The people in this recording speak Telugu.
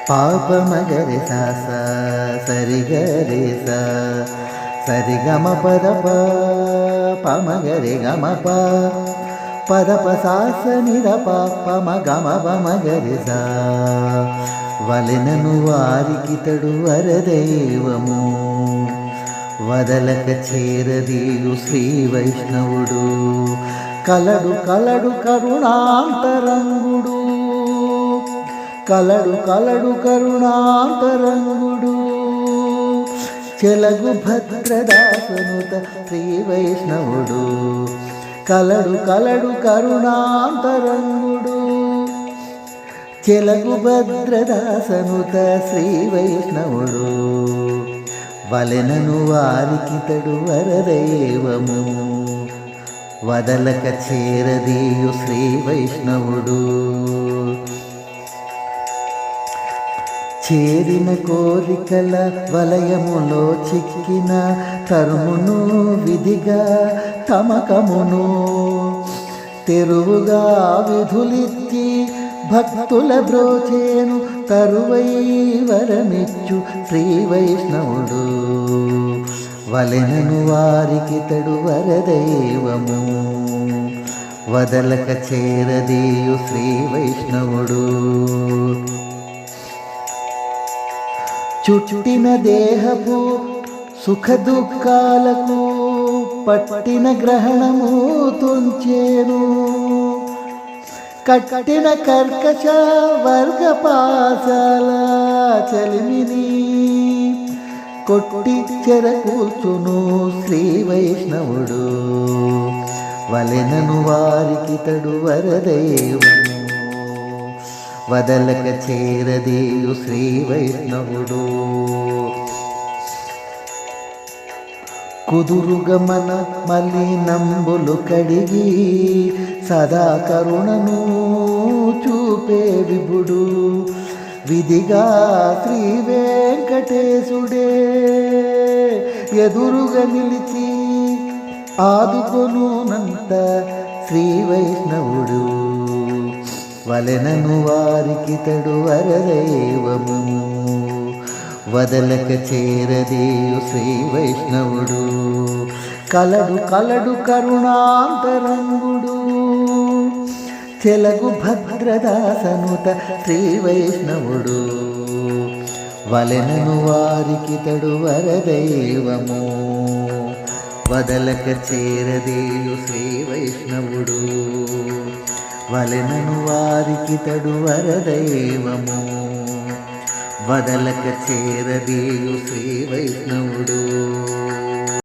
పాప మగరి సాస సరిగరి స సరిగమ పదప పమగరి గమ పదప సాస నిరప పమ గమ పమగరి స వలెనను వారికితడు వరదైవము వదలక చేరదీయు శ్రీ వైష్ణవుడు కలడు కలడు కరుణాంతరంగుడు కలడు కలడు కరుణాంతరంగుడు చెలగు భద్రదాసనుత శ్రీ వైష్ణవుడు కలడు కలడు కరుణాంతరంగుడు చెలగు భద్రదాసనుత శ్రీ వైష్ణవుడు వలెనను వారికితడు వరదైవము వదలక చేరదీయు శ్రీ వైష్ణవుడు చేరిన కోరికల వలయములో చిక్కిన తరుమును విధిగా తమకమును తెరువుగా విధులిచ్చి భక్తుల బ్రోచేను తరువై వరమిచ్చు శ్రీ వైష్ణవుడు వలెనను వారికితడు వరదైవము వదలక చేరదీయు శ్రీ వైష్ణవుడు చుట్టిన దేహపు సుఖ దుఃఖాలకు పట్టిన గ్రహణము తుంచేను కట్టిన కర్కశ వర్గపాశాల చలిమిని కొట్టి చెరకూర్చును శ్రీ వైష్ణవుడు వలెనను వారికితడు వరదైవము వదలక చేరదీయు శ్రీ వైష్ణవుడు కుదురుగమన మలినంబులు కడిగి సదా కరుణను చూపే విభుడు విధిగా శ్రీ వెంకటేశుడే ఎదురుగా నిలిచి ఆదుకొనునంత శ్రీ వైష్ణవుడు వలెనను వారికితడు వరదైవము వదలక చేరదీయు శ్రీ వైష్ణవుడు కలడు కలడు కరుణాంతరంగుడు చెలగు భద్రదాసనుత శ్రీ వైష్ణవుడు వలెనను వారికితడు వరదైవము వదలక చేరదీయు శ్రీ వైష్ణవుడు వలెనను వారికితడు వరదైవము వదలక చేరదీయు శ్రీ వైష్ణవుడు